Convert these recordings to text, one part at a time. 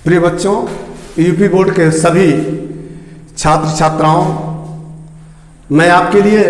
प्रिय बच्चों, UP board के सभी छात्र छात्राओं, मैं आपके लिए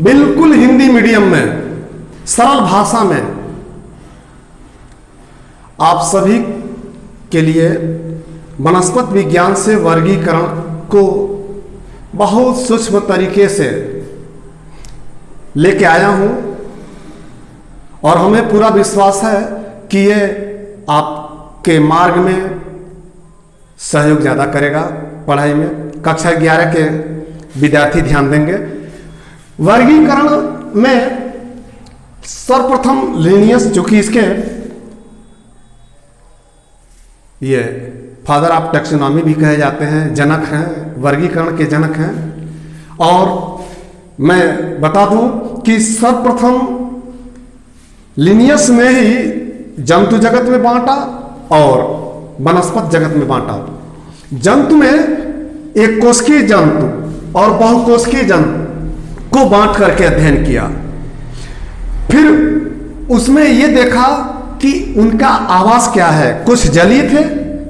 बिल्कुल हिंदी मीडियम में सरल भाषा में आप सभी के लिए वनस्पति विज्ञान से वर्गीकरण को बहुत सूक्ष्म तरीके से लेके आया हूं और हमें पूरा विश्वास है कि ये आपके मार्ग में सहयोग ज़्यादा करेगा। पढ़ाई में कक्षा 11 के विद्यार्थी ध्यान देंगे। वर्गीकरण में सर्वप्रथम लिनियस, जो कि इसके ये फादर ऑफ टैक्सोनॉमी भी कहे जाते हैं, जनक हैं, वर्गीकरण के जनक हैं। और मैं बता दूं कि सर्वप्रथम लिनियस में ही जंतु जगत में बांटा और वनस्पति जगत में बांटा। जंतु में एक कोशिकीय जंतु और बहुकोशिकीय जंतु को बांट करके अध्ययन किया। फिर उसमें यह देखा कि उनका आवास क्या है। कुछ जलीय थे,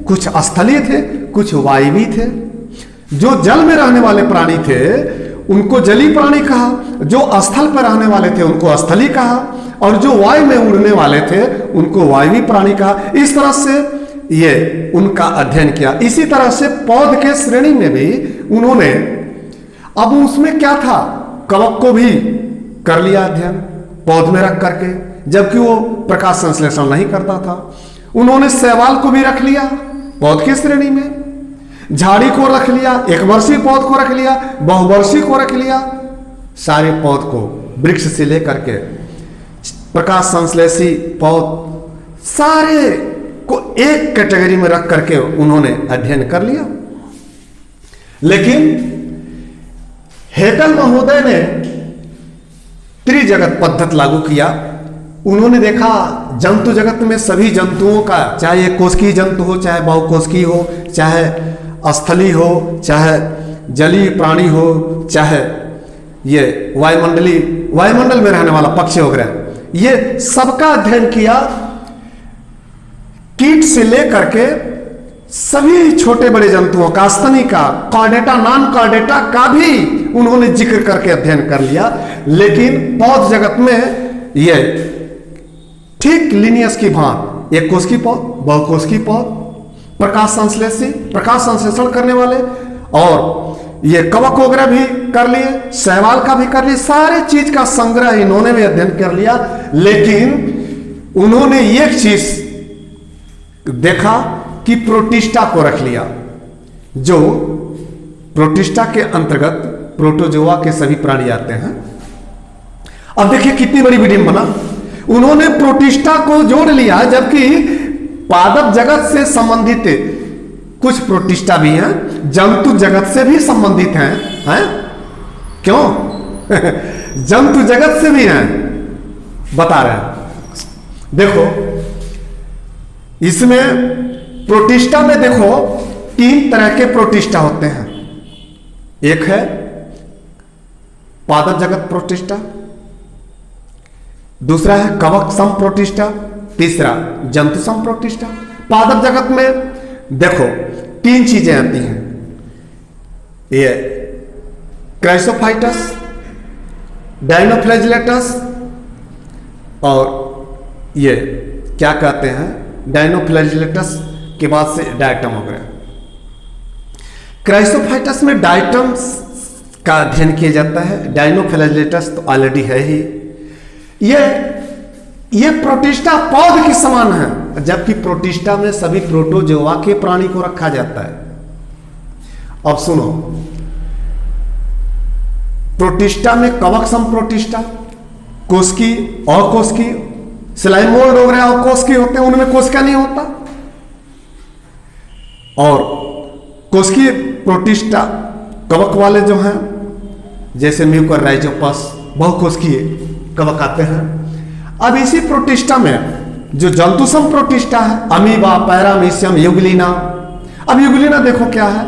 कुछ स्थलीय थे, कुछ वायवीय थे। जो जल में रहने वाले प्राणी थे उनको जलीय प्राणी कहा, जो स्थल पर रहने वाले थे उनको स्थलीय कहा, और जो वायु में उड़ने वाले थे उनको वायवीय प्राणी कहा। इस तरह से ये उनका अध्ययन किया। इसी तरह से पौध के श्रेणी में भी उन्होंने, अब उसमें क्या था, कवक को भी कर लिया अध्ययन पौध में रख करके, जबकि वो प्रकाश संश्लेषण नहीं करता था। उन्होंने शैवाल को भी रख लिया पौध की श्रेणी में, झाड़ी को रख लिया, एक वर्षीय पौध को रख लिया, बहुवर्षीय को रख लिया। सारे पौध को वृक्ष से लेकर के प्रकाश संश्लेषी पौध सारे को एक कैटेगरी में रख करके उन्होंने अध्ययन कर लिया। लेकिन हेकल महोदय ने त्रिजगत पद्धति लागू किया। उन्होंने देखा जंतु जगत में सभी जंतुओं का, चाहे कोशिकीय जंतु हो, चाहे बहुकोशिकीय हो, चाहे स्थलीय हो, चाहे जलीय प्राणी हो, चाहे ये वायुमंडल में रहने वाला पक्षी वगैरह, ये सबका अध्ययन किया। कीट से लेकर के सभी छोटे बड़े जंतुओं का, स्तनी का, कॉर्डेटा, नॉन कॉर्डेटा का भी उन्होंने जिक्र करके अध्ययन कर लिया। लेकिन पौध जगत में ये ठीक लिनियस की भांति एक कोशिकीय पौध, बहुकोशिकीय पौध, प्रकाश संश्लेषण करने वाले, और ये कवक वगैरह भी कर लिए, शैवाल का भी कर लिए, सारे चीज का संग्रह इन्होंने भी अध्ययन कर लिया। लेकिन उन्होंने एक चीज देखा कि प्रोटिस्टा को रख लिया, जो प्रोटिस्टा के अंतर्गत प्रोटोजोआ के सभी प्राणी आते हैं। अब देखिए कितनी बड़ी विडंबना, उन्होंने प्रोटिस्टा को जोड़ लिया, जबकि पादप जगत से संबंधित कुछ प्रोटिस्टा भी हैं, जंतु जगत से भी संबंधित हैं। क्यों? जंतु जगत से भी हैं, बता रहे हैं। देखो इसमें प्रोटिस्टा में देखो 3 तरह के प्रोटिस्टा होते हैं। एक है पादप जगत प्रोटिस्टा, दूसरा है कवक सम प्रोटिस्टा, तीसरा जंतु सम प्रोटिस्टा। पादप जगत में देखो 3 चीजें आती हैं, ये क्राइसोफाइटस, डायनोफ्लैजिलेटस और ये क्या कहते हैं, डायनोफ्लैजिलेटस के बाद से डायटम हो गया। क्राइसोफाइटस में डायटम्स का अध्ययन किया जाता है, डायनोफ्लैजिलेटस तो ऑलरेडी है ही। ये प्रोटिस्टा पौध के समान है, जबकि प्रोटिस्टा में सभी प्रोटोजोआ के प्राणी को रखा जाता है। अब सुनो, प्रोटिस्टा में कवक सम प्रोटिस्टा, कोशिकीय, अकोशिकीय, सिलाई मोल्ड वगैरह अकोशिकीय होते हैं, उनमें कोशिका नहीं होता। और कोशिकीय प्रोटिस्टा कवक वाले जो हैं, जैसे म्यूकर राइजोपस, बहुकोशिकीय कवक आते हैं। अब इसी प्रोटिस्टा में जो जंतु सम प्रोटिस्टा है, अमीबा, पैरामीशियम, युगलिना। अब युगलिना देखो क्या है,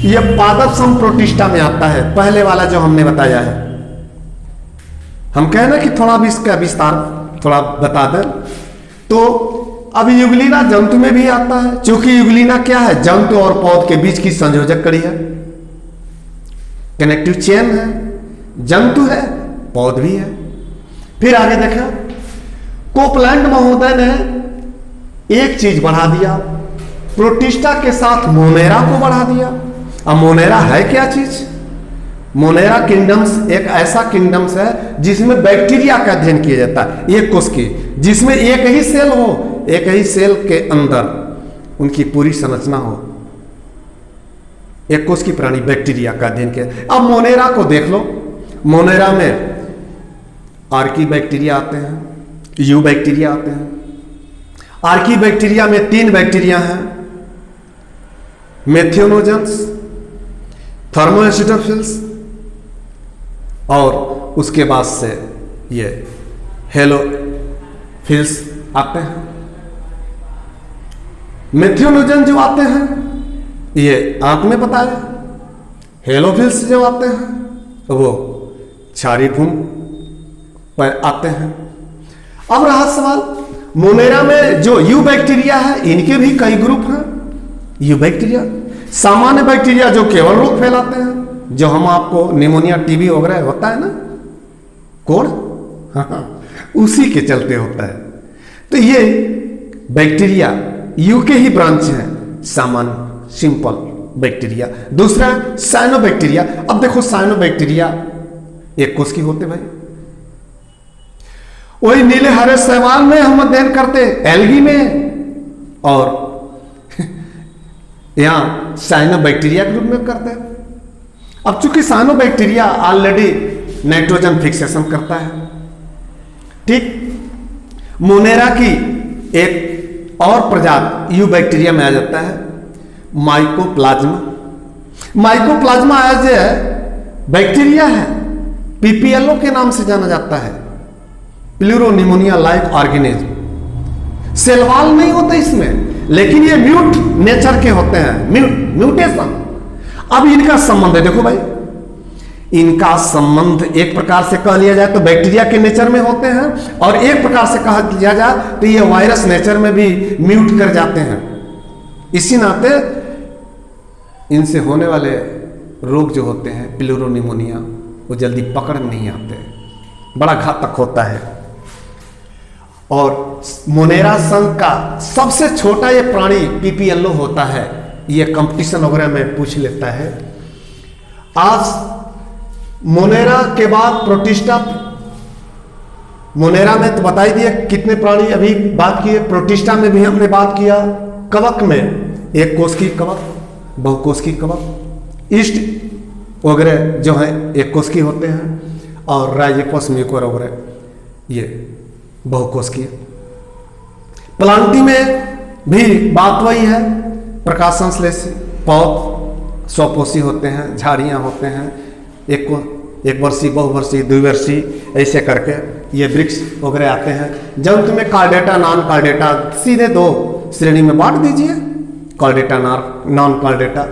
ये पादप सम प्रोटिस्टा में आता है, पहले वाला जो हमने बताया है। हम कहें ना कि थोड़ा भी इसका विस्तार थोड़ा बता दें, तो अब यूग्लिना जंतु में भी आता है, क्योंकि यूग्लिना क्या है, जंतु और पौध के बीच की संयोजक कड़ी है, कनेक्टिव चेन है, जंतु है, पौध भी है। फिर आगे देखा, कोपलैंड महोदय ने एक चीज बढ़ा दिया, प्रोटिस्टा के साथ मोनेरा को बढ़ा दिया। अब मोनेरा है क्या चीज? मोनेरा किंगडम्स एक ऐसा किंगडम्स है जिसमें बैक्टीरिया का अध्ययन किया जाता है, एक कोष की, जिसमें एक ही सेल हो, एक ही सेल के अंदर उनकी पूरी संरचना हो, एक कोष की प्राणी बैक्टीरिया का अध्ययन किया। अब मोनेरा को देख लो, मोनेरा में आर्की बैक्टीरिया आते हैं, यू बैक्टीरिया आते हैं। आर्की बैक्टीरिया में 3 बैक्टीरिया हैं, मेथियोनोजेंस, थर्मोएसिडोफिल्स और उसके बाद से ये हेलोफिल्स आते हैं। मेथियोनोजेन जो आते हैं ये आंत में बताया, हेलोफिल्स जो आते हैं वो क्षारीय भूमि पर आते हैं। अब रहा सवाल, मोनेरा में जो यू बैक्टीरिया है इनके भी कई ग्रुप हैं। यू बैक्टीरिया सामान्य बैक्टीरिया जो केवल रोग फैलाते हैं, जो हम आपको निमोनिया, टीबी वगैरह होता है ना, कोड़, उसी के चलते होता है। तो ये बैक्टीरिया यू के ही ब्रांच हैं, सामान्य सिंपल बैक्टीरिया। दूसरा साइनोबैक्टीरिया। अब देखो साइनोबैक्टीरिया एक कोष की होते भाई, वही नीले हरे शैवाल में हम अध्ययन करते, एल्गी में, और यहां साइनोबैक्टीरिया के रूप में करते हैं। अब चूंकि साइनोबैक्टीरिया ऑलरेडी नाइट्रोजन फिक्सेशन करता है, ठीक, मोनेरा की एक और प्रजाति यू बैक्टीरिया में आ जाता है mycoplasma. Mycoplasma as a bacteria है, पीपीएलओ के नाम से जाना जाता है, प्लूरोनिमोनिया लाइक ऑर्गेनिज्म। सेलवाल नहीं होते इसमें, लेकिन ये म्यूट नेचर के होते हैं, म्यूटेशन। अब इनका संबंध है, देखो भाई, इनका संबंध एक प्रकार से कह लिया जाए तो बैक्टीरिया के नेचर में होते हैं, और एक प्रकार से कहा लिया जाए तो ये वायरस नेचर में भी म्यूट कर जाते हैं। इसी नाते इनसे होने वाले रोग जो होते हैं प्लूरोनिमोनिया, वो जल्दी पकड़ नहीं आते, बड़ा घातक होता है। और मोनेरा संघ का सबसे छोटा ये प्राणी पीपीएलओ होता है, ये कंपटीशन वगैरह में पूछ लेता है। आज मोनेरा के बाद प्रोटिस्टा, मोनेरा में तो बता ही दिया कितने प्राणी अभी बात किए, प्रोटिस्टा में भी हमने बात किया। कवक में एक कोष की कवक, बहुकोष की कवक, ईस्ट वगैरह जो है एक कोष की होते हैं, और राइजोपस म्यूकोर वगैरह ये बहुकोष की। प्लांटी में भी बात वही है, प्रकाश संश्लेषी पौध स्वपोषी होते हैं, झाड़ियाँ होते हैं, एक वर्षीय, बहुवर्षीय, द्विवर्षीय, ऐसे करके ये वृक्ष वगैरह आते हैं। जंतु में कार्डेटा, नॉन कार्डेटा, सीधे 2 श्रेणी में बांट दीजिए, कार्डेटा, नॉन कार्डेटा।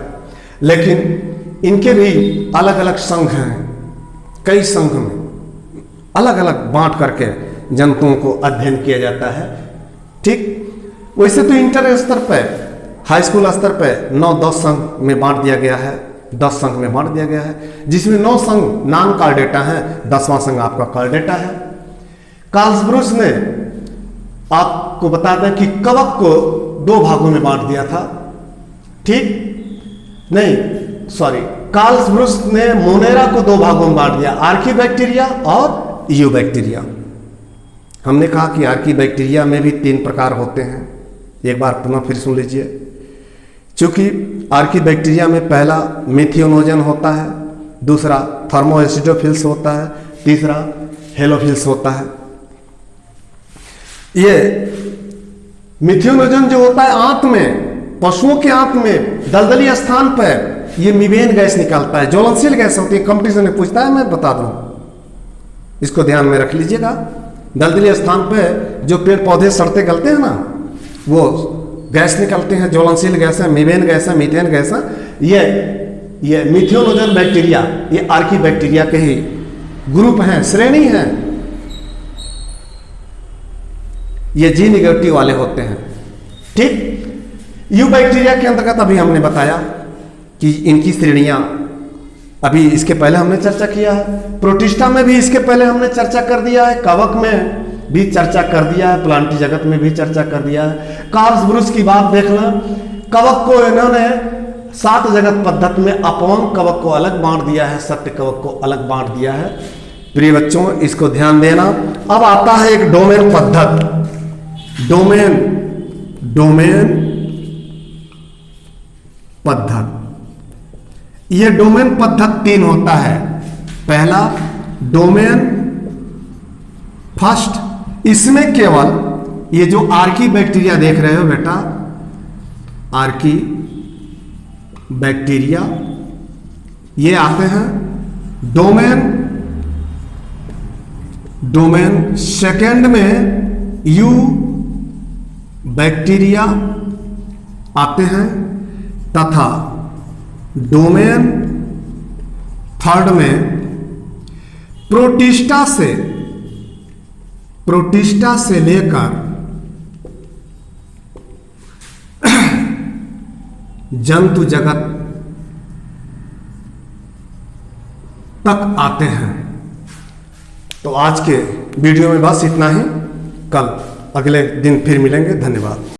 लेकिन इनके भी अलग अलग संघ हैं, कई संघ में अलग अलग बांट करके जंतुओं को अध्ययन किया जाता है, ठीक। वैसे तो इंटर स्तर पर, हाई स्कूल स्तर पर 9-10 संघ में बांट दिया गया है, 10 संघ में बांट दिया गया है, जिसमें 9 संघ नॉन कार्डेटा है, 10वां संघ आपका कार्डेटा है। कार्लसब्रुच ने आपको बता दें कि कवक को 2 भागों में बांट दिया था, ठीक, नहीं सॉरी, कार्लसब्रुच ने मोनेरा को 2 भागों में बांट दिया, आर्की बैक्टीरिया और यू बैक्टीरिया। हमने कहा कि आर्की बैक्टीरिया में भी 3 प्रकार होते हैं, एक बार पुनः फिर सुन लीजिए। चूंकि आर्की बैक्टीरिया में पहला मेथियोनोजन होता है, दूसरा थर्मोएसिडोफिल्स होता है, तीसरा हेलोफिल्स होता है। ये मिथियोनोजन जो होता है आंत में, पशुओं के आंत में दलदली स्थान पर ये मीथेन गैस निकालता है, ज्वलनशील गैस होती है। कंपटीशन में पूछता है, मैं बता दूं, इसको ध्यान में रख लीजिएगा। दलदली स्थान पे जो पेड़ पौधे सड़ते गलते हैं ना, वो गैस निकलते हैं, ज्वलनशील गैस है, मीथेन गैस है, मीथेन गैस है। ये मिथियोनोजन बैक्टीरिया, ये आर्की बैक्टीरिया के ही ग्रुप हैं, श्रेणी हैं। ये जी नेगेटिव वाले होते हैं। ठीक। यू बैक्टीरिया के अंतर्गत अभी हमने बताया कि इनकी श्रेणियां, अभी इसके पहले हमने चर्चा किया है। प्रोटिस्टा में भी इसके पहले हमने चर्चा कर दिया है, कवक में भी चर्चा कर दिया है, प्लांटी जगत में भी चर्चा कर दिया है। कार्ब्स ब्रूस की बात देखना, कवक को इन्होंने 7 जगत पद्धति में अपवन कवक को अलग बांट दिया है, सत्य कवक को अलग बांट दिया है। प्रिय बच्चों, इसको ध्यान देना। अब आता है एक डोमेन पद्धति, डोमेन पद्धति। यह डोमेन पद्धति 3 होता है। पहला डोमेन फर्स्ट, इसमें केवल ये जो आर्की बैक्टीरिया देख रहे हो बेटा, आर्की बैक्टीरिया ये आते हैं। डोमेन सेकेंड में यू बैक्टीरिया आते हैं, तथा डोमेन थर्ड में प्रोटिस्टा से लेकर जंतु जगत तक आते हैं। तो आज के वीडियो में बस इतना ही। कल अगले दिन फिर मिलेंगे। धन्यवाद।